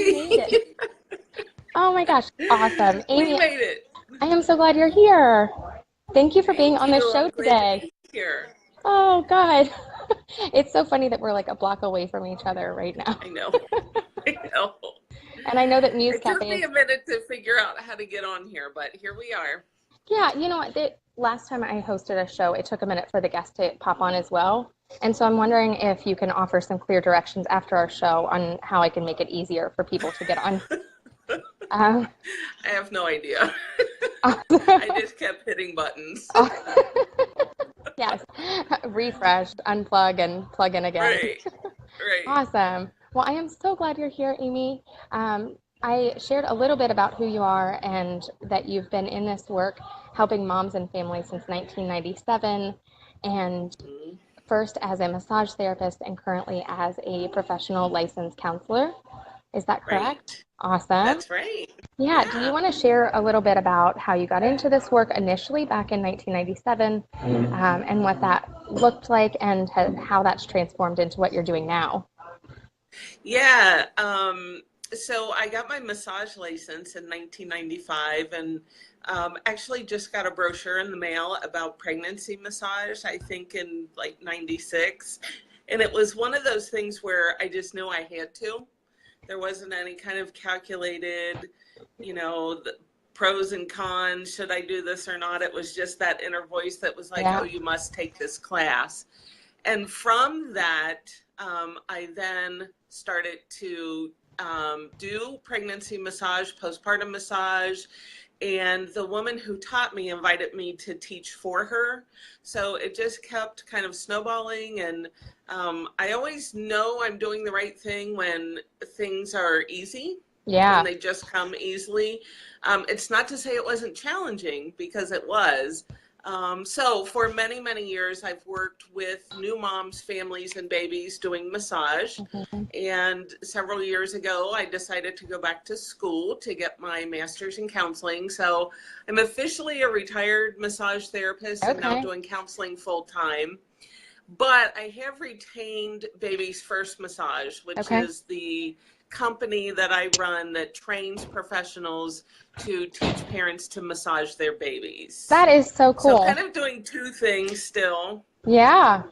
We made it. Oh my gosh, awesome. We Amy, made it. I am so glad you're here. Thank you for being Thank on the you. show I'm glad to today. be here. Oh God. It's so funny that we're like a block away from each other right now. I know. I know. And I know that Muse It took Cafe me is, a minute to figure out how to get on here, but here we are. yeah, you know what? Last time I hosted a show, it took a minute for the guest to pop on as well. And so I'm wondering if you can offer some clear directions after our show on how I can make it easier for people to get on. Um, I have no idea. I awesome. just kept hitting buttons. Yes, refresh, unplug, and plug in again. Right. Right. Awesome. Well, I am so glad you're here, Amy. I shared a little bit about who you are and that you've been in this work helping moms and families since 1997, and Mhm. first as a massage therapist and currently as a professional licensed counselor. Is that correct? Right. Awesome. That's right. Yeah, do you Yeah. want to share a little bit about how you got into this work initially back in 1997, and what that looked like and how that's transformed into what you're doing now? Yeah. So I got my massage license in 1995 and actually just got a brochure in the mail about pregnancy massage, I think in like 96. And it was one of those things where I just knew I had to. There wasn't any kind of calculated, the pros and cons. Should I do this or not? It was just that inner voice that was like, oh, Yeah. you must take this class. And from that, I then started to do pregnancy massage, postpartum massage, and the woman who taught me invited me to teach for her. So it just kept kind of snowballing, and I always know I'm doing the right thing when things are easy, when Yeah. they just come easily. It's not to say it wasn't challenging, because it was. So for many, many years, I've worked with new moms, families, and babies doing massage. Mhm. And several years ago, I decided to go back to school to get my master's in counseling. So I'm officially a retired massage therapist and now Okay. doing counseling full time. But I have retained Baby's First Massage, which Okay. is the company that I run that trains professionals to teach parents to massage their babies. That is so So cool. kind of doing two things still. Yeah.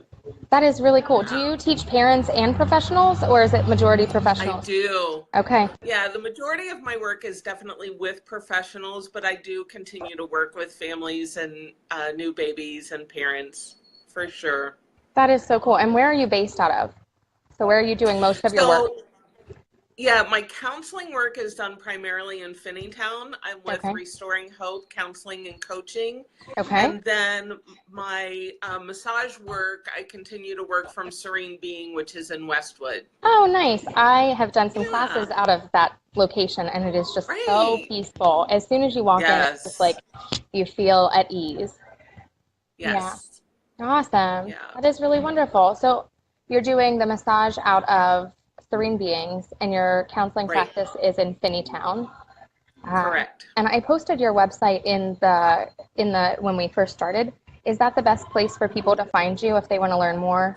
That is really cool. Do Yeah, you teach parents and professionals, or is it majority I professionals? do. Okay. Yeah, the majority of my work is definitely with professionals, but I do continue to work with families and new babies and parents for sure. That is so cool. And where are you based out of? So where are you doing most of your work? So yeah, my counseling work is done primarily in Finneytown. I'm with Okay. Restoring Hope Counseling and Coaching. Okay. And then my massage work, I continue to work from Serene Being, which is in Westwood. Oh, nice. I have done some Yeah, classes out of that location, and it is just so right. peaceful. As soon as you walk in, it's just like Yes, you feel at ease. Yeah. yes, Awesome. yeah, That is really wonderful. So you're doing the massage out of Serene Beings, and your counseling right, practice is in Finneytown. correct. And I posted your website in the when we first started. Is that the best place for people to find you if they want to learn more?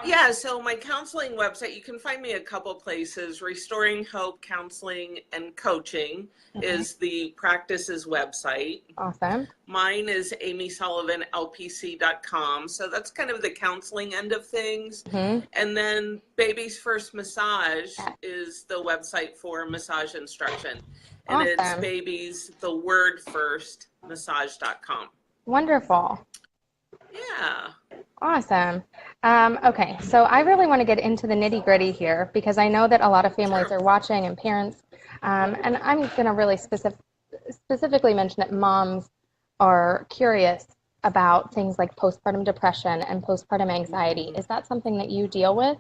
Yeah, so my counseling website, you can find me a couple places. Restoring Hope Counseling and Coaching Okay. is the practice's website. Awesome. Mine is amysullivanlpc.com. So that's kind of the counseling end of things. Hmm. And then Baby's First Massage Yeah. is the website for massage instruction. And it's Awesome. babies, the word first, massage.com. Wonderful. Yeah. Awesome. Okay, so I really want to get into the nitty gritty here because I know that a lot of families Sure. are watching and parents, and I'm going to really specifically mention that moms are curious about things like postpartum depression and postpartum anxiety. Mhm. Is that something that you deal with?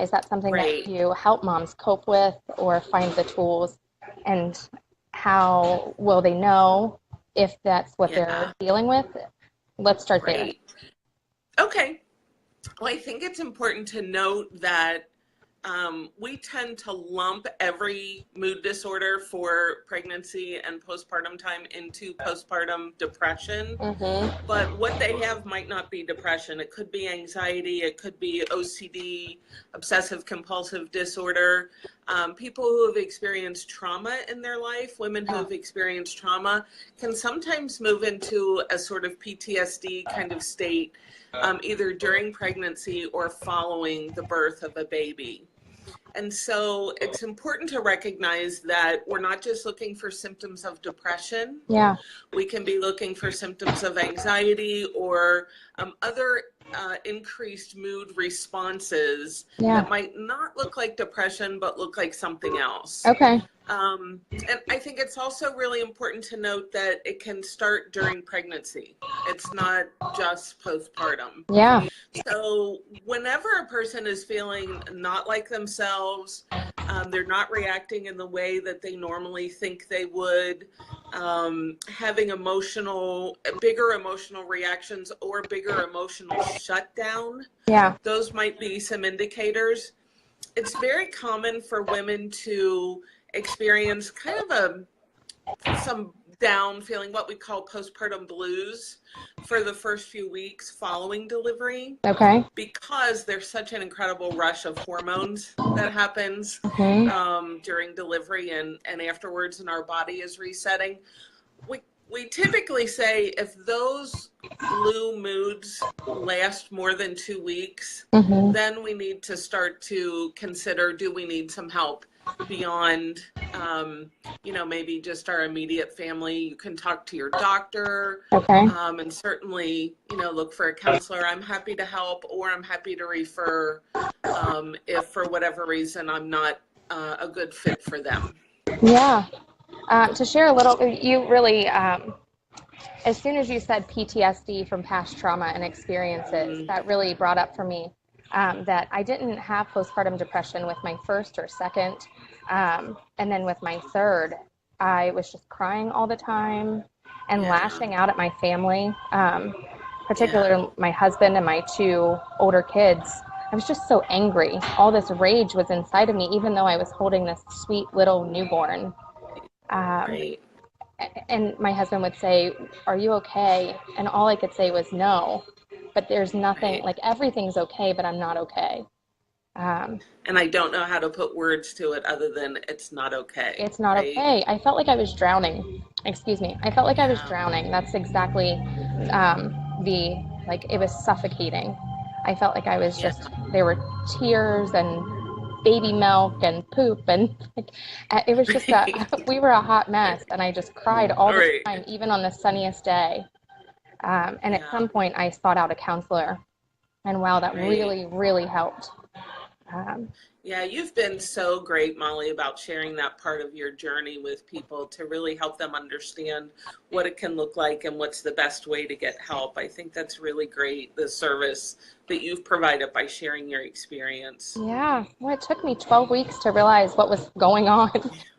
Is that something that Right. you help moms cope with or find the tools? And how will they know if that's what they're Yeah. dealing with? Let's start there. Right. Okay. Well, I think it's important to note that we tend to lump every mood disorder for pregnancy and postpartum time into postpartum depression. Mm-hmm. But what they have might not be depression. It could be anxiety. It could be OCD, obsessive compulsive disorder. People who have experienced trauma in their life, women who have experienced trauma, can sometimes move into a sort of PTSD kind of state, either during pregnancy or following the birth of a baby. And so it's important to recognize that we're not just looking for symptoms of depression. Yeah. We can be looking for symptoms of anxiety or other increased mood responses that might not look like depression, but look like something else. Okay. And I think it's also really important to note that it can start during pregnancy. It's not just postpartum. Yeah. So whenever a person is feeling not like themselves, they're not reacting in the way that they normally think they would, having bigger emotional reactions or bigger emotional shutdown, those might be some indicators. It's very common for women to experience kind of some down feeling, what we call postpartum blues, for the first few weeks following delivery. Okay. Because there's such an incredible rush of hormones that happens during delivery and afterwards, and our body is resetting. We typically say if those blue moods last more than 2 weeks, then we need to start to consider, do we need some help beyond, maybe just our immediate family? You can talk to your doctor, and certainly, look for a counselor. I'm happy to help, or I'm happy to refer if for whatever reason I'm not a good fit for them. Yeah. To share a little, you really, as soon as you said PTSD from past trauma and experiences, that really brought up for me that I didn't have postpartum depression with my first or second. And then with my third, I was just crying all the time and lashing out at my family, particularly my husband and my 2 older kids. I was just so angry. All this rage was inside of me, even though I was holding this sweet little newborn. And my husband would say, "Are you okay?" And all I could say was no. But there's nothing, like everything's okay, but I'm not okay. And I don't know how to put words to it other than it's not okay. It's not okay. I felt like I was drowning. Excuse me. I felt like I was drowning. That's exactly it was suffocating. I felt like I was just, there were tears and baby milk and poop, and it was just we were a hot mess, and I just cried all the time, even on the sunniest day. And at some point I sought out a counselor, and wow, that really, really helped. You've been so great, Molly, about sharing that part of your journey with people to really help them understand what it can look like and what's the best way to get help. I think that's really great, the service that you've provided by sharing your experience. Yeah, well, it took me 12 weeks to realize what was going on.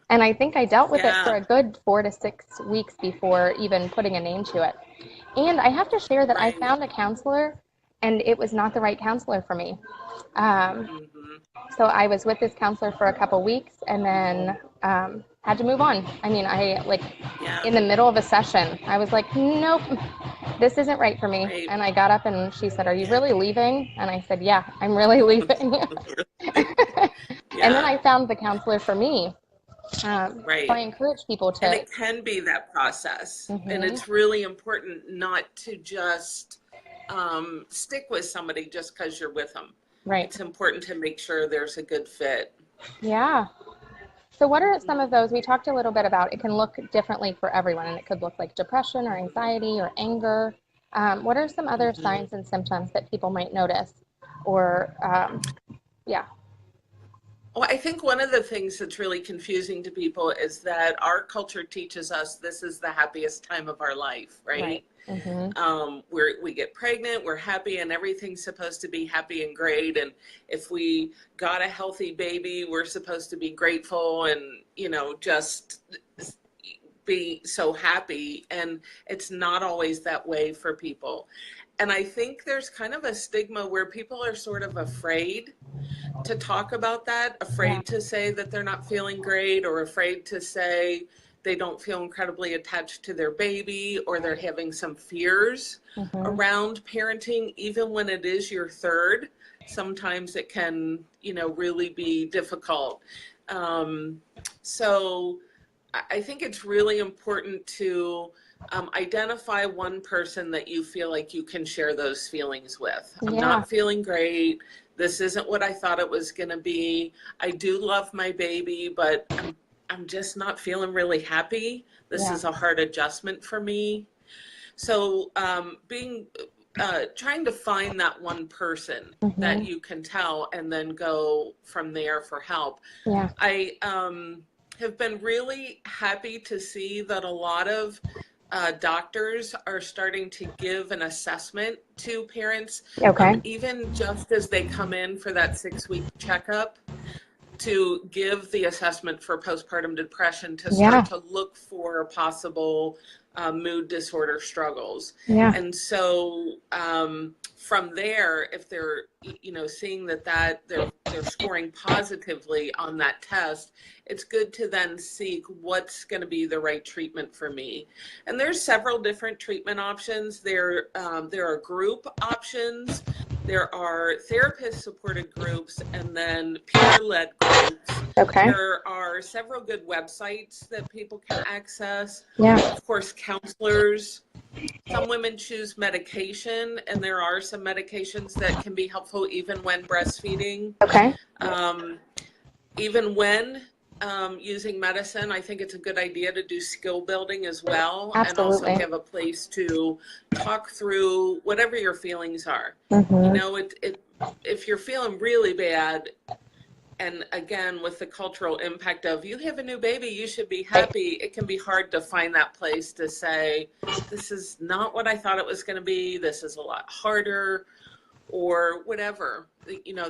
And I think I dealt with it for a good 4 to 6 weeks before even putting a name to it. And I have to share that I found a counselor, and it was not the right counselor for me. So I was with this counselor for a couple weeks, and then had to move on. I mean, in the middle of a session, I was like, nope, this isn't right for me. And I got up, and she said, "Are you really leaving?" And I said, "Yeah, I'm really leaving." And then I found the counselor for me. So I encourage people to. And it can be that process. And it's really important not to just stick with somebody just because you're with them. It's important to make sure there's a good fit. Yeah. So what are some of those? We talked a little bit about it can look differently for everyone, and it could look like depression or anxiety or anger. What are some other signs and symptoms that people might notice? Or, Well, I think one of the things that's really confusing to people is that our culture teaches us this is the happiest time of our life, right? We get pregnant, we're happy, and everything's supposed to be happy and great. And if we got a healthy baby, we're supposed to be grateful and, just be so happy. And it's not always that way for people. And I think there's kind of a stigma where people are sort of afraid to talk about that, afraid to say that they're not feeling great, or afraid to say they don't feel incredibly attached to their baby, or they're having some fears around parenting. Even when it is your third, sometimes it can, really be difficult. So I think it's really important to identify one person that you feel like you can share those feelings with. I'm Yeah. not feeling great. This isn't what I thought it was going to be. I do love my baby, but I'm just not feeling really happy. This Yeah. is a hard adjustment for me. So trying to find that one person that you can tell and then go from there for help. Yeah. I have been really happy to see that a lot of doctors are starting to give an assessment to parents, Okay. even just as they come in for that 6-week checkup, to give the assessment for postpartum depression to Yeah. start to look for possible mood disorder struggles. Yeah. And so from there, if they're seeing that they're scoring positively on that test, it's good to then seek what's going to be the right treatment for me. And there's several different treatment options. There are group options. There are therapist-supported groups, and then peer-led groups. Okay. There are several good websites that people can access. Yeah. Of course, counselors. Some women choose medication, and there are some medications that can be helpful even when breastfeeding. Okay. Even when using medicine, I think it's a good idea to do skill building as well. Absolutely. And also have a place to talk through whatever your feelings are. If you're feeling really bad, and again, with the cultural impact of you have a new baby, you should be happy, it can be hard to find that place to say, this is not what I thought it was going to be, this is a lot harder, or whatever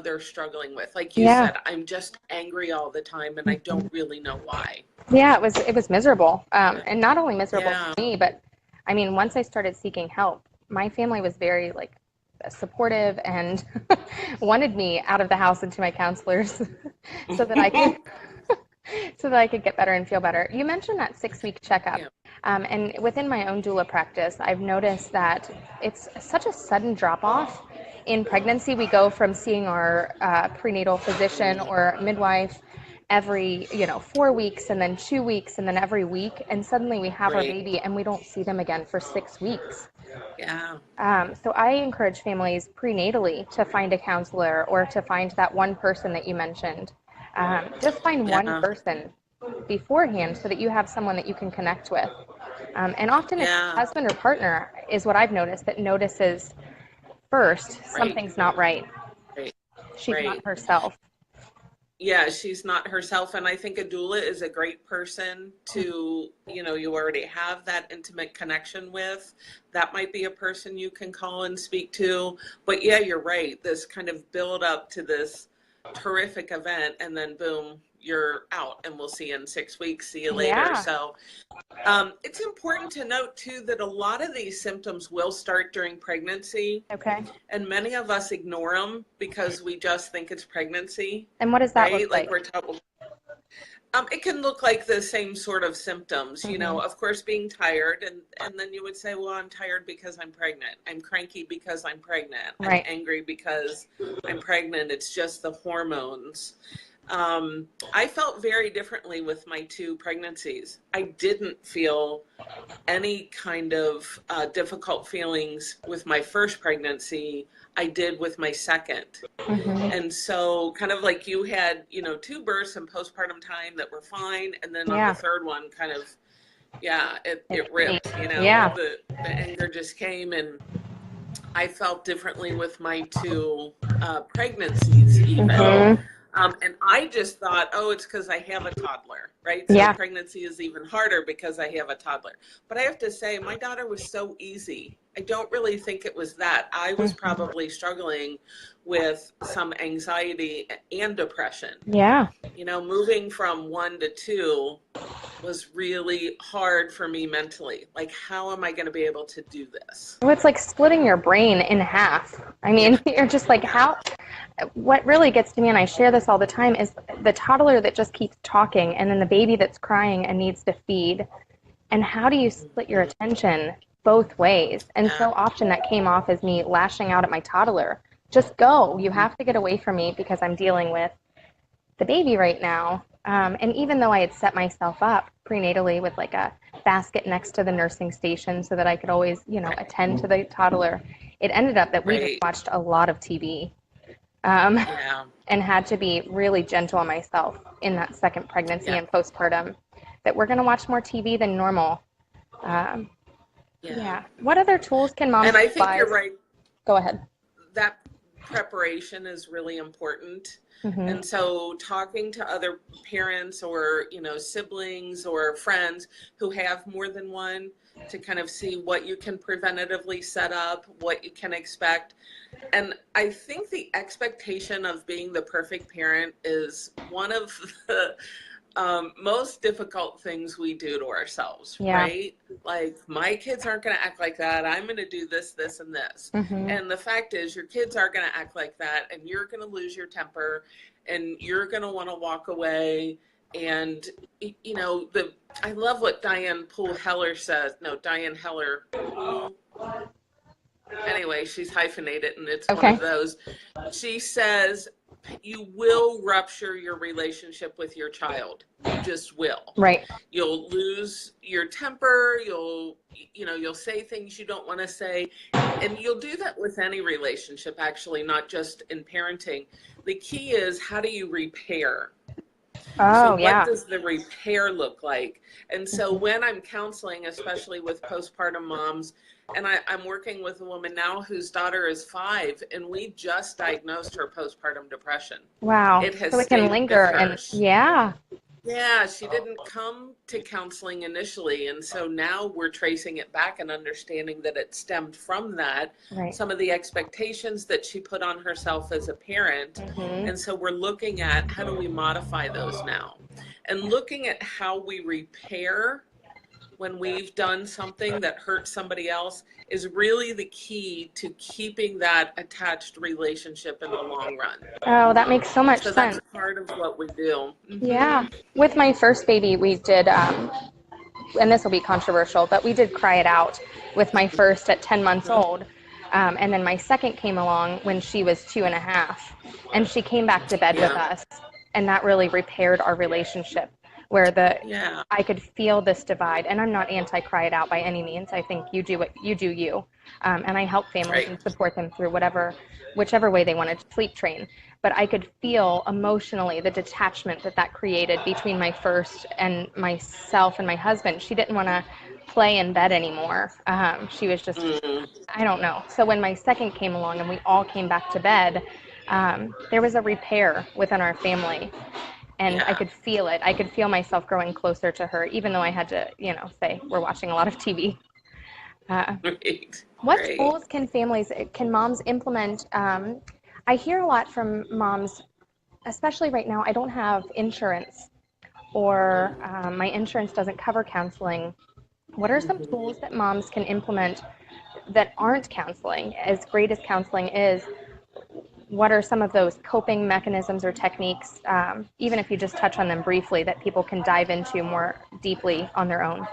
they're struggling with. Like you said, I'm just angry all the time and I don't really know why. Yeah, it was miserable. And not only miserable for me, but I mean, once I started seeking help, my family was very supportive and wanted me out of the house into my counselors so that I could get better and feel better. You mentioned that 6-week checkup. And within my own doula practice, I've noticed that it's such a sudden drop off in pregnancy. We go from seeing our prenatal physician or midwife every 4 weeks, and then 2 weeks, and then every week, and suddenly we have our baby and we don't see them again for 6 weeks. So I encourage families prenatally to find a counselor or to find that one person that you mentioned. Just find one person beforehand so that you have someone that you can connect with. And often it's husband or partner is what I've noticed that notices first something's not right. She's not herself. Yeah, she's not herself. And I think a doula is a great person to, you already have that intimate connection with. That might be a person you can call and speak to. But yeah, you're right. This kind of build up to this terrific event, and then boom, you're out, and we'll see you in 6 weeks. See you later. So it's important to note too that a lot of these symptoms will start during pregnancy. Okay. And many of us ignore them because we just think it's pregnancy. And what does that look like? We're told, it can look like the same sort of symptoms, of course, being tired. And then you would say, well, I'm tired because I'm pregnant. I'm cranky because I'm pregnant. I'm angry because I'm pregnant. It's just the hormones. I felt very differently with my 2 pregnancies. I didn't feel any kind of difficult feelings with my first pregnancy. I did with my second. And so kind of like you had, 2 births and postpartum time that were fine. And then on the third one kind of, it ripped, the anger just came, and I felt differently with my 2 pregnancies even. And I just thought, oh, it's because I have a toddler, right? So pregnancy is even harder because I have a toddler. But I have to say, my daughter was so easy. I don't really think it was that. I was probably struggling with some anxiety and depression. Yeah. Moving from 1 to 2 was really hard for me mentally. Like, how am I going to be able to do this? Well, it's like splitting your brain in half. I mean, you're just like, what really gets to me, and I share this all the time, is the toddler that just keeps talking, and then the baby that's crying and needs to feed. And how do you split your attention both ways? And so often that came off as me lashing out at my toddler. Just go. You have to get away from me because I'm dealing with the baby right now. And even though I had set myself up prenatally with like a basket next to the nursing station so that I could always, Right. attend to the toddler, it ended up that we just Right. watched a lot of TV, um, Yeah. and had to be really gentle on myself in that second pregnancy Yeah. and postpartum, that we're going to watch more TV than normal. Um, Yeah. yeah. What other tools can moms And I think utilize? you're right. Go ahead. That preparation is really important. Mm-hmm. And so talking to other parents or, siblings or friends who have more than one to kind of see what you can preventatively set up, what you can expect. And I think the expectation of being the perfect parent is one of the most difficult things we do to ourselves, Yeah. right? Like, my kids aren't going to act like that. I'm going to do this, this, and this. Mm-hmm. And the fact is, your kids are going to act like that, and you're going to lose your temper, and you're going to want to walk away. And, I love what Diane Poole Heller says. No, Diane Heller. Anyway, she's hyphenated, and it's one Okay. of those. She says, you will rupture your relationship with your child. You just will. Right. You'll lose your temper. You'll say things you don't want to say. And you'll do that with any relationship, actually, not just in parenting. The key is, how do you repair? Oh, So yeah. what does the repair look like? And so when I'm counseling, especially with postpartum moms, and I'm working with a woman now whose daughter is 5, and we just diagnosed her postpartum depression. Wow. It has So it can stayed linger with her. and yeah. Yeah, she didn't come to counseling initially, and so now we're tracing it back and understanding that it stemmed from that, Right. some of the expectations that she put on herself as a parent. Mm-hmm. And so we're looking at, how do we modify those now? And looking at how we repair when we've done something that hurt somebody else is really the key to keeping that attached relationship in the long run. Oh, that makes so much So sense. that's part of what we do. Yeah. With my first baby, we did, and this will be controversial, but we did cry it out with my first at 10 months old. And then my second came along when she was 2.5, and she came back to bed with Yeah. us. And that really repaired our relationship, where Yeah. I could feel this divide. And I'm not anti-cry it out by any means. I think you do what you do, and I help families Right. and support them through whichever way they want to sleep train. But I could feel emotionally the detachment that created between my first and myself and my husband. She didn't want to play in bed anymore. She was just, I don't know. So when my second came along and we all came back to bed, there was a repair within our family. And I Yeah. could feel it. I could feel myself growing closer to her, even though I had to, say we're watching a lot of TV. Right. What Right. tools can moms implement? I hear a lot from moms, especially right now. I don't have insurance, or my insurance doesn't cover counseling. What are some tools that moms can implement that aren't counseling? As great as counseling is, what are some of those coping mechanisms or techniques, even if you just touch on them briefly, that people can dive into more deeply on their own?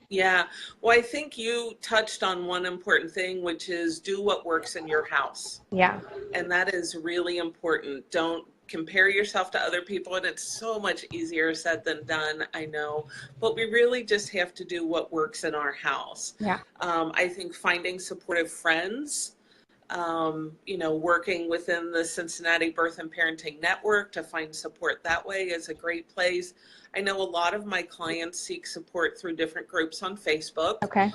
Yeah. Well, I think you touched on one important thing, which is do what works in your house. Yeah. And that is really important. Don't compare yourself to other people. And it's so much easier said than done, I know. But we really just have to do what works in our house. Yeah. I think finding supportive friends, working within the Cincinnati Birth and Parenting Network to find support that way is a great place. I know a lot of my clients seek support through different groups on Facebook. Okay.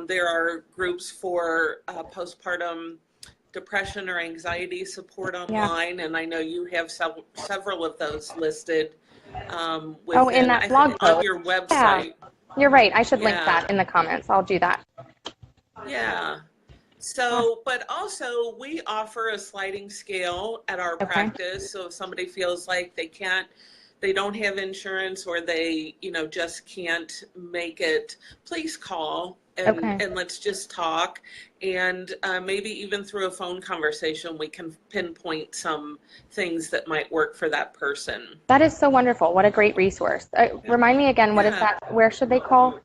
There are groups for postpartum depression or anxiety support online, and I know you have several of those listed In that blog post on your website. Yeah, you're right. I should link Yeah. that in the comments. I'll do that. Yeah. So, but also we offer a sliding scale at our Okay. practice. So if somebody feels like they don't have insurance, or they, just can't make it, please call and let's just talk. And maybe even through a phone conversation, we can pinpoint some things that might work for that person. That is so wonderful. What a great resource. Remind me again, what is that? Where should they call?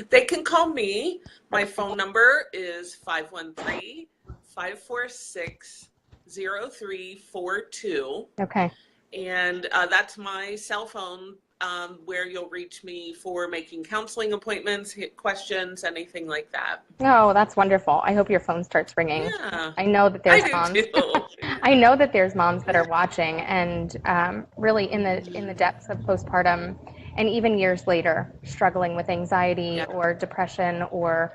They can call me. My phone number is 513-546-0342. Okay. And that's my cell phone, where you'll reach me for making counseling appointments, questions, anything like that. Oh, that's wonderful. I hope your phone starts ringing. Yeah, I know that I there's do moms. too. I know that there's moms that Yeah. are watching and really in the depths of postpartum and even years later struggling with anxiety Yeah. or depression or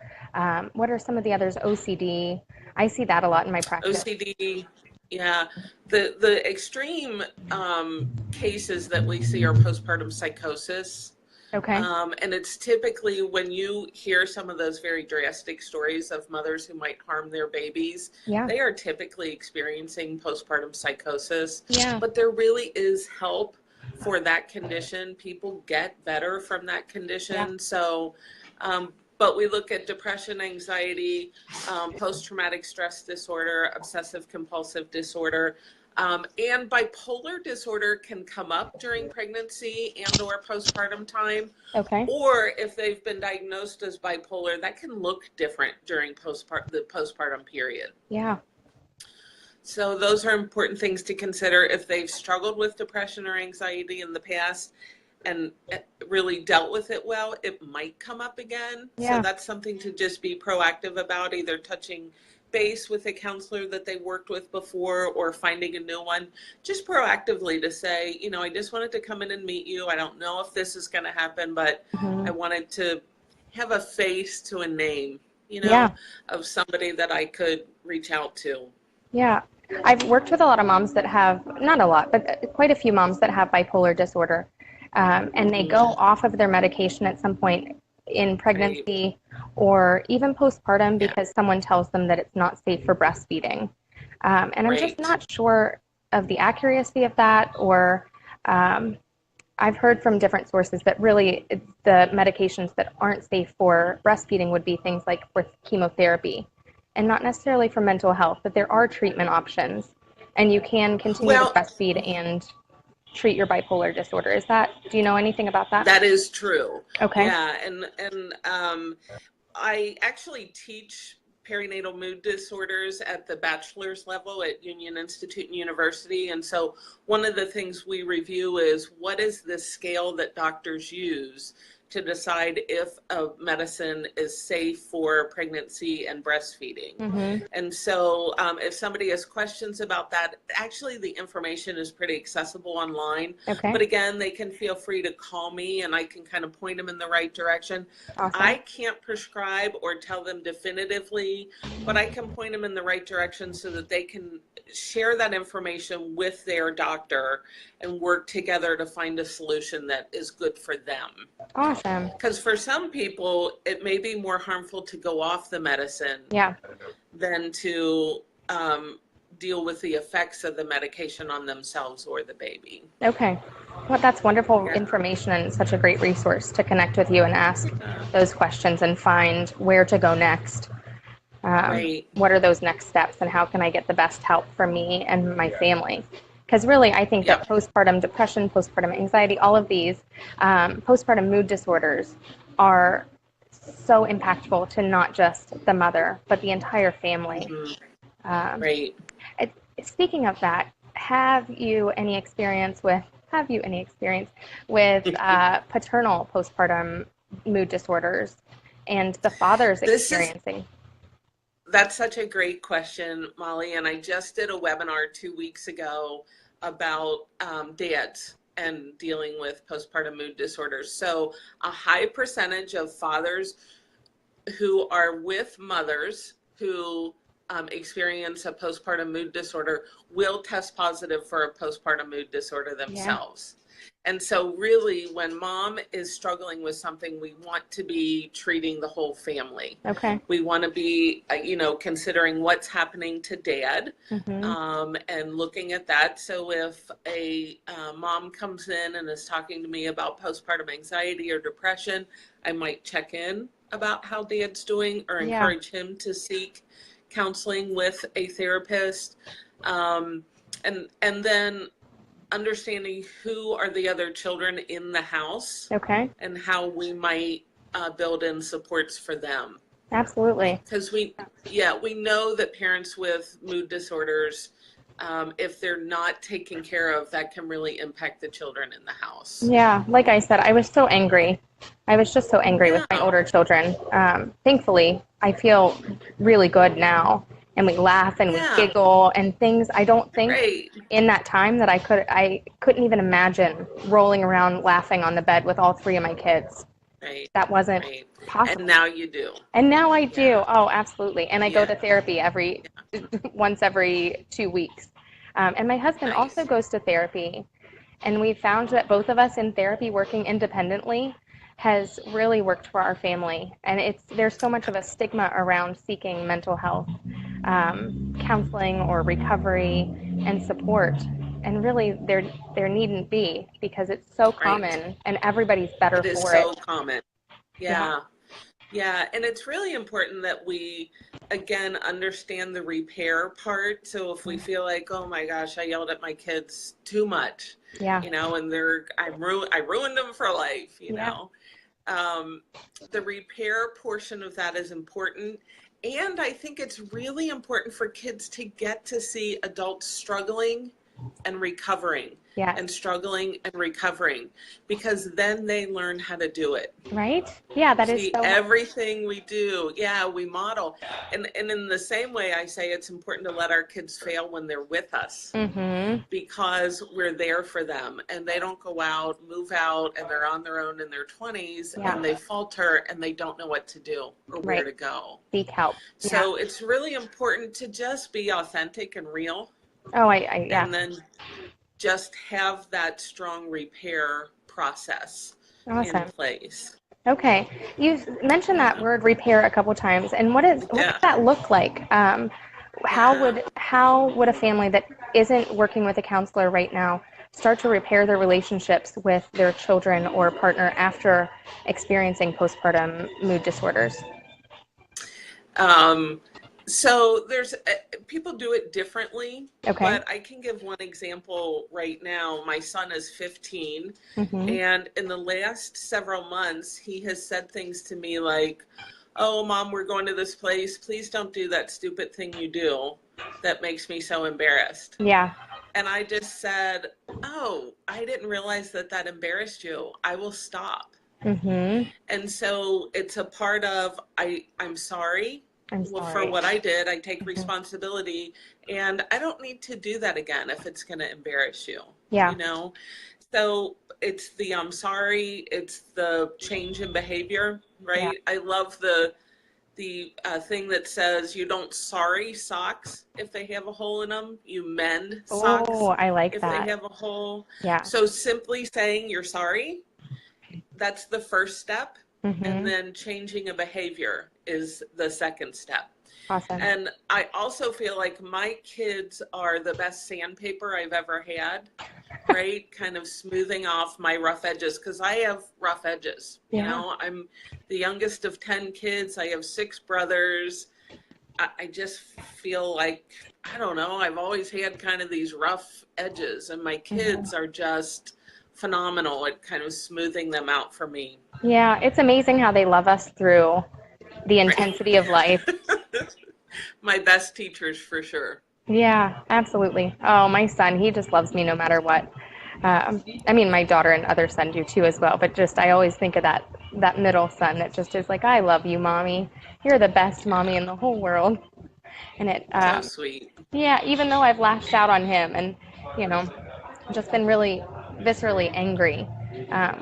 what are some of the others? OCD. I see that a lot in my practice. OCD. Yeah. The extreme cases that we see are postpartum psychosis. Okay. And it's typically when you hear some of those very drastic stories of mothers who might harm their babies, Yeah. they are typically experiencing postpartum psychosis. Yeah. But there really is help for that condition. People get better from that Yeah. condition. So, but we look at depression, anxiety, post-traumatic stress disorder, obsessive compulsive disorder. And bipolar disorder can come up during pregnancy and or postpartum time. Okay. Or if they've been diagnosed as bipolar, that can look different during the postpartum period. Yeah. So those are important things to consider if they've struggled with depression or anxiety in the past and really dealt with it well, it might come up again. Yeah. So that's something to just be proactive about, either touching base with a counselor that they worked with before or finding a new one, just proactively to say, I just wanted to come in and meet you. I don't know if this is going to happen, but I wanted to have a face to a name, Yeah. of somebody that I could reach out to. Yeah. I've worked with a lot of moms that have, not a lot, but quite a few moms that have bipolar disorder. And they go off of their medication at some point in pregnancy or even postpartum because someone tells them that it's not safe for breastfeeding. And I'm just not sure of the accuracy of that, or I've heard from different sources that really the medications that aren't safe for breastfeeding would be things like with chemotherapy and not necessarily for mental health, but there are treatment options and you can continue to breastfeed and treat your bipolar disorder. Do you know anything about that? That is true. Okay. Yeah, and I actually teach perinatal mood disorders at the bachelor's level at Union Institute and University. And so one of the things we review is what is the scale that doctors use to decide if a medicine is safe for pregnancy and breastfeeding. Mm-hmm. And so if somebody has questions about that, actually the information is pretty accessible online. Okay. But again, they can feel free to call me and I can kind of point them in the right direction. Awesome. I can't prescribe or tell them definitively, but I can point them in the right direction so that they can share that information with their doctor and work together to find a solution that is good for them. Awesome. Because for some people, it may be more harmful to go off the medicine than to deal with the effects of the medication on themselves or the baby. Okay. Well, that's wonderful information and such a great resource to connect with you and ask those questions and find where to go next. What are those next steps and how can I get the best help for me and my family? Because really, I think that postpartum depression, postpartum anxiety, all of these postpartum mood disorders are so impactful to not just the mother, but the entire family. Speaking of that, have you any experience with paternal postpartum mood disorders and the fathers experiencing? That's such a great question, Molly. And I just did a webinar 2 weeks ago about dads and dealing with postpartum mood disorders. So a high percentage of fathers who are with mothers who experience a postpartum mood disorder will test positive for a postpartum mood disorder themselves. And so really when mom is struggling with something, we want to be treating the whole family. Okay. We want to be, considering what's happening to dad and looking at that. So if a mom comes in and is talking to me about postpartum anxiety or depression, I might check in about how dad's doing or encourage him to seek counseling with a therapist. And then understanding who are the other children in the house and how we might build in supports for them. Absolutely. Because we know that parents with mood disorders if they're not taken care of, that can really impact the children in the house. Yeah, like I said, I was so angry. I was just so angry with my Yeah, older children. Thankfully, I feel really good now, and we laugh and we yeah, giggle and things. I don't think great, in that time that I couldn't even imagine rolling around laughing on the bed with all three of my kids. right, That wasn't right. And possible. now you do. And now I Yeah, do. Oh, absolutely. And I go yeah, to therapy yeah. once every 2 weeks. And my husband also Nice. goes to therapy. And we found that both of us in therapy working independently has really worked for our family. And there's so much of a stigma around seeking mental health counseling or recovery and support. And really, there needn't be, because it's so Right. common and everybody's better It is for it. so common. Yeah. Yeah. Yeah, and it's really important that we again understand the repair part. So if we feel like, oh my gosh, I yelled at my kids too much, Yeah. and I ruined them for life, Yeah. um, the repair portion of that is important. And I think it's really important for kids to get to see adults struggling and recovering Yes. and struggling and recovering, because then they learn how to do it. Right? Yeah, that is See, so. everything we do, yeah, we model. And in the same way, I say it's important to let our kids fail when they're with us, Mm-hmm. because we're there for them, and they don't go out, move out, and they're on their own in their 20s Yeah. and they falter and they don't know what to do or where Right. to go. Seek help. Yeah. So it's really important to just be authentic and real, Oh, yeah. and then just have that strong repair process in Awesome. place. Okay. You've mentioned that Yeah. word repair a couple times, and what does Yeah. that look like? Yeah. How would a family that isn't working with a counselor right now start to repair their relationships with their children or partner after experiencing postpartum mood disorders? Um, so there's people do it differently, Okay. but I can give one example right now. My son is 15, Mm-hmm. and in the last several months, he has said things to me like, "Oh, Mom, we're going to this place. Please don't do that stupid thing you do. That makes me so embarrassed." Yeah. And I just said, "Oh, I didn't realize that that embarrassed you. I will stop." Mm-hmm. And so it's a part of I'm sorry I'm for sorry. what I did. I take Mhm. responsibility, and I don't need to do that again if it's going to embarrass you, Yeah. you know? So it's the I'm sorry, it's the change in behavior, Yeah. right? I love the thing that says you don't sorry socks if they have a hole in them, you mend Oh, socks I like if they that. have a hole. Yeah. So simply saying you're sorry, that's the first step. And Mm-hmm. then changing a behavior is the second step. Awesome. And I also feel like my kids are the best sandpaper I've ever had, right? Kind of smoothing off my rough edges, because I have rough edges. Yeah. I'm the youngest of 10 kids. I have 6 brothers. I just feel like, I don't know, I've always had kind of these rough edges, and my Mm-hmm. kids are just phenomenal at kind of smoothing them out for me. Yeah, it's amazing how they love us through the Right. intensity of life. My best teachers for sure. Yeah, absolutely. Oh, my son, he just loves me no matter what. I mean, my daughter and other son do too as well, but just I always think of that middle son that just is like, I love you, mommy. You're the best mommy in Yeah. the whole world. And So sweet. yeah, even though I've lashed out on him and, you know, just been really viscerally angry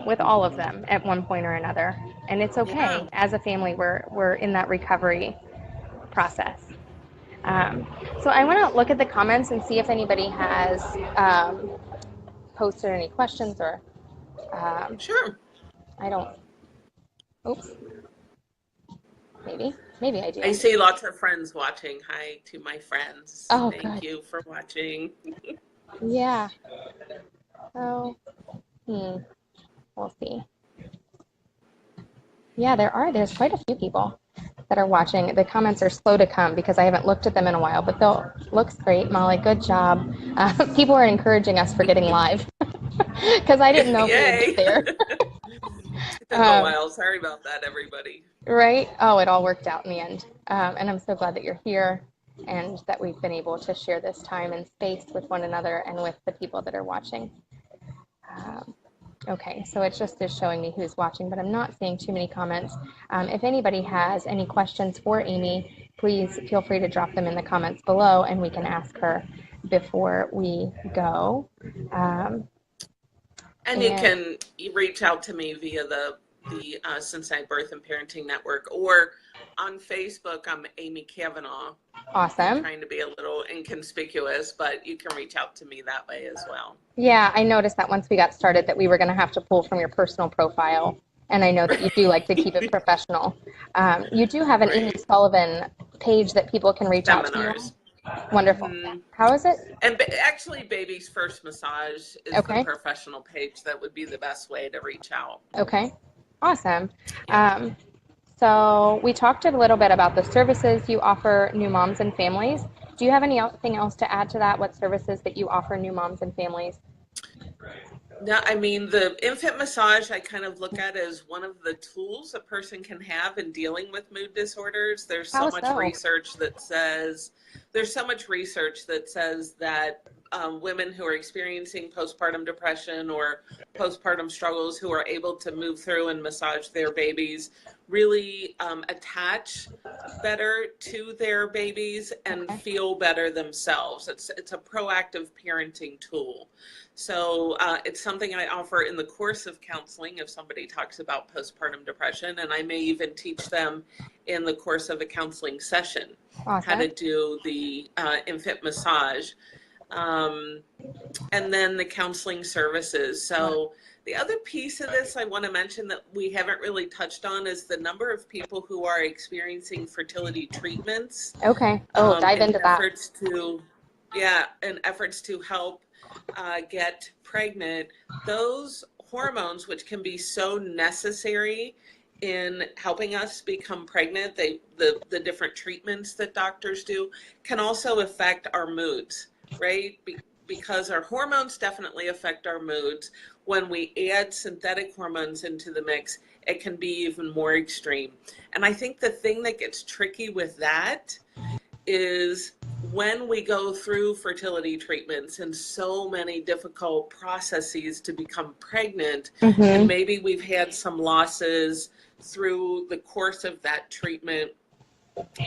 with all of them at one point or another. And it's Yeah. okay. As a family, we're in that recovery process. Um, so I want to look at the comments and see if anybody has posted any questions or um, Sure. I don't. Oops. Maybe I I do. see lots of friends watching. Hi to my friends. Oh, Thank good. you for watching. Yeah. Oh. We'll see. Yeah, there's quite a few people that are watching. The comments are slow to come because I haven't looked at them in a while, but they'll looks great, Molly. Good job. People are encouraging us for getting live because I didn't know if we would get Yay. there. It took a while. Sorry about that, everybody. Right? Oh, it all worked out in the end. And I'm so glad that you're here. and that we've been able to share this time and space with one another and with the people that are watching. Okay, so it just is showing me who's watching, but I'm not seeing too many comments. If anybody has any questions for Amy, please feel free to drop them in the comments below and we can ask her before we go. And you can reach out to me via the Cincinnati Birth and Parenting Network, or on Facebook, I'm Amy Kavanaugh. Awesome. I'm trying to be a little inconspicuous, but you can reach out to me that way as well. Yeah, I noticed that once we got started that we were going to have to pull from your personal profile, and I know that you do like to keep it professional. You do have an Amy Sullivan page that people can reach out to you. Wonderful. Mm-hmm. How is it? And actually, Baby's First Massage is the professional page. That would be the best way to reach out. Okay. Awesome. So we talked a little bit about the services you offer new moms and families. Do you have anything else to add to that? What services that you offer new moms and families? No, I mean, the infant massage I kind of look at as one of the tools a person can have in dealing with mood disorders. There's so much research that says that women who are experiencing postpartum depression or postpartum struggles, who are able to move through and massage their babies, really attach better to their babies and feel better themselves. It's a proactive parenting tool. So it's something I offer in the course of counseling if somebody talks about postpartum depression, and I may even teach them in the course of a counseling session how to do the infant massage. And then the counseling services. So the other piece of this I want to mention that we haven't really touched on is the number of people who are experiencing fertility treatments. Okay. Dive into that. In efforts to help get pregnant. Those hormones, which can be so necessary in helping us become pregnant, the different treatments that doctors do, can also affect our moods, right? Because our hormones definitely affect our moods. When we add synthetic hormones into the mix, it can be even more extreme. And I think the thing that gets tricky with that is when we go through fertility treatments and so many difficult processes to become pregnant, and maybe we've had some losses through the course of that treatment,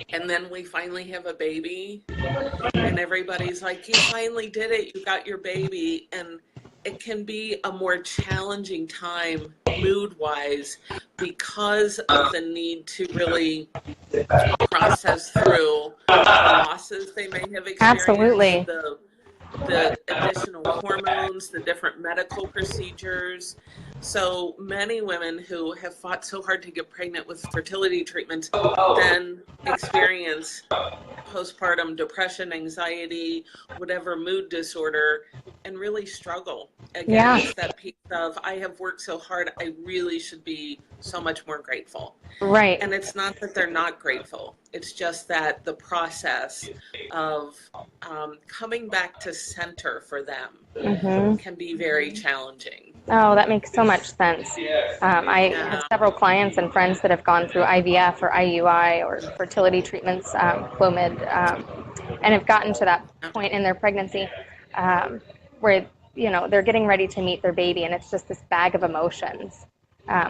and then we finally have a baby and everybody's like, you finally did it, you got your baby. And it can be a more challenging time mood-wise because of the need to really process through the losses they may have experienced. Absolutely. The additional hormones, the different medical procedures. So many women who have fought so hard to get pregnant with fertility treatments then experience postpartum depression, anxiety, whatever mood disorder, and really struggle. Again, it's that piece of, I have worked so hard, I really should be so much more grateful. Right. And it's not that they're not grateful. It's just that the process of coming back to center for them can be very challenging. Oh, that makes so much sense. I have several clients and friends that have gone through IVF or IUI or fertility treatments, Clomid, and have gotten to that point in their pregnancy where, you know, they're getting ready to meet their baby, and it's just this bag of emotions.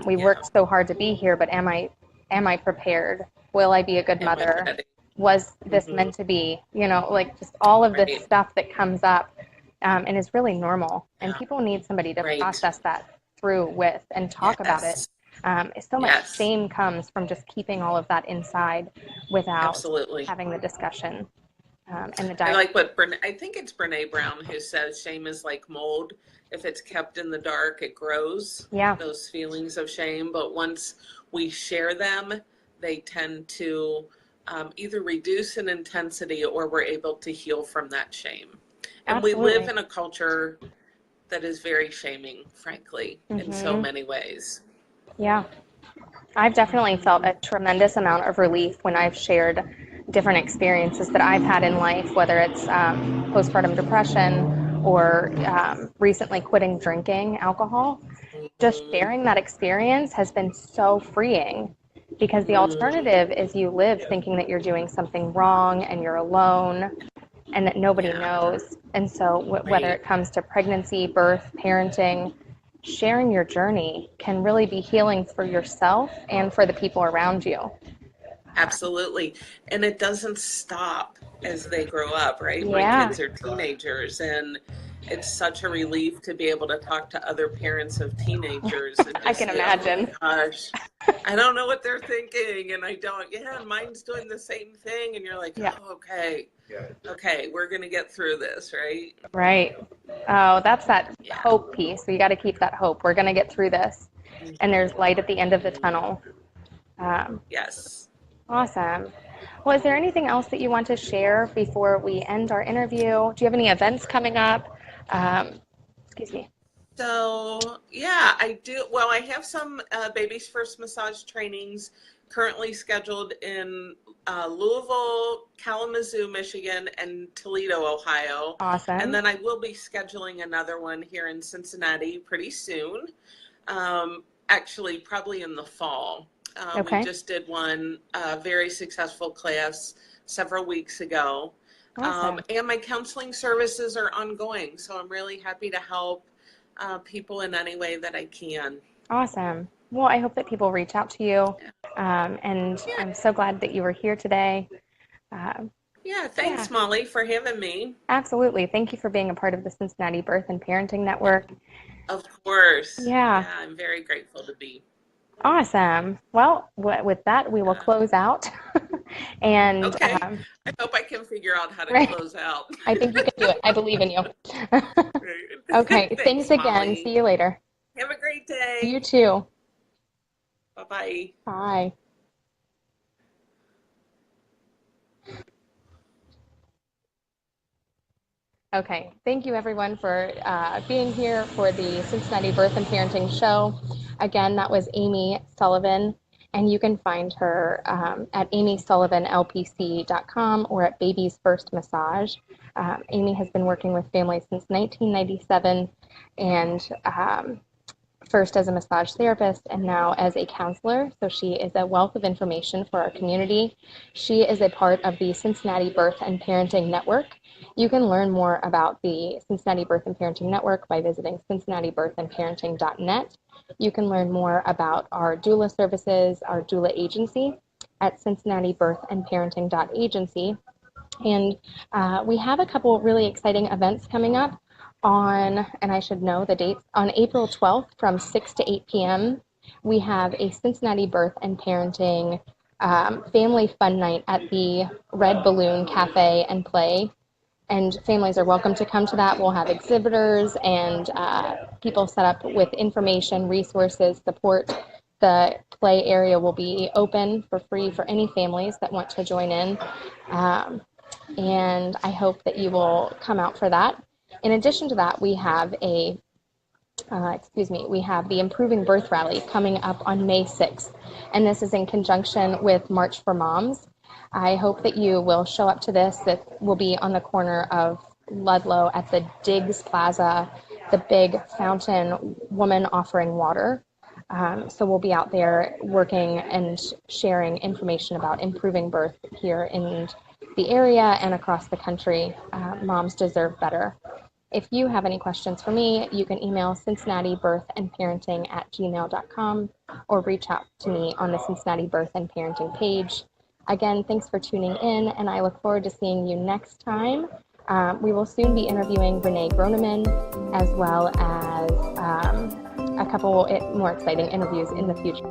We worked so hard to be here, but am I prepared? Will I be a good mother? Was this meant to be? You know, like just all of this stuff that comes up and is really normal. And people need somebody to process that through with and talk about it. So much shame comes from just keeping all of that inside without having the discussion and the dialogue. I like what I think it's Brene Brown who says shame is like mold. If it's kept in the dark, it grows. Those feelings of shame. But once we share them, they tend to either reduce in intensity or we're able to heal from that shame. And we live in a culture that is very shaming, frankly, in so many ways. Yeah. I've definitely felt a tremendous amount of relief when I've shared different experiences that I've had in life, whether it's postpartum depression or recently quitting drinking alcohol. Just sharing that experience has been so freeing. because the alternative is you live thinking that you're doing something wrong and you're alone and that nobody Yeah. knows. And so whether Right. it comes to pregnancy, birth, parenting, sharing your journey can really be healing for yourself and for the people around you. Absolutely. And it doesn't stop as they grow up, right? My Yeah, kids are teenagers, and it's such a relief to be able to talk to other parents of teenagers and I just can say, oh my imagine. gosh, I don't know what they're thinking. And I don't, yeah, mine's doing the same thing. And you're like, Yeah, oh, okay, we're going to get through this, right? right. Oh, that's that Yeah. hope piece. So you got to keep that hope. We're going to get through this. And there's light at the end of the Mhm. tunnel. Um, Yes. awesome. Well, is there anything else that you want to share before we end our interview? Do you have any events coming up? Excuse me. So, yeah, I do. Well, I have some Baby's First Massage trainings currently scheduled in Louisville, Kalamazoo, Michigan, and Toledo, Ohio. And Awesome. then I will be scheduling another one here in Cincinnati pretty soon. Actually, probably in the fall. We Okay. just did one very successful class several weeks ago. Awesome. And my counseling services are ongoing, so I'm really happy to help people in any way that I can. Awesome. Well, I hope that people reach out to you. And Yeah, I'm so glad that you were here today. Um, yeah. yeah, Thanks, Molly, for having me. absolutely. Thank you for being a part of the Cincinnati Birth and Parenting Network. Of course. Yeah, Yeah, I'm very grateful to be. awesome. Well, with that, we will Uh, close out. And okay. I hope I can figure out how to right, close out. I think you can do it. I believe in you. Okay, thanks Thanks, again. See Molly. you later. Have a great You day. too. Bye bye. Bye. Okay, thank you everyone for being here for the Cincinnati Birth and Parenting Show. Again, that was Amy Sullivan, and you can find her at amysullivanlpc.com or at Baby's First Massage. Amy has been working with families since 1997 and first as a massage therapist and now as a counselor. So she is a wealth of information for our community. She is a part of the Cincinnati Birth and Parenting Network. You can learn more about the Cincinnati Birth and Parenting Network by visiting cincinnatibirthandparenting.net. You can learn more about our doula services, our doula agency at cincinnatibirthandparenting.agency. And we have a couple really exciting events coming up on, and I should know the dates, on April 12th from 6 to 8 p.m. We have a Cincinnati Birth and Parenting family fun night at the Red Balloon Cafe and Play. And families are welcome to come to that. We'll have exhibitors and people set up with information, resources, support. The play area will be open for free for any families that want to join in. Um, and I hope that you will come out for that. In addition to that, we have we have the Improving Birth Rally coming up on May 6th, and this is in conjunction with March for Moms. I hope that you will show up to this. That will be on the corner of Ludlow at the Diggs Plaza, the big fountain woman offering water. So we'll be out there working and sharing information about improving birth here in the area and across the country. Moms deserve better. If you have any questions for me, you can email cincinnatibirthandparenting@gmail.com or reach out to me on the Cincinnati Birth and Parenting page. Again, thanks for tuning in, and I look forward to seeing you next time. We will soon be interviewing Renee Groneman, as well as a couple more exciting interviews in the future.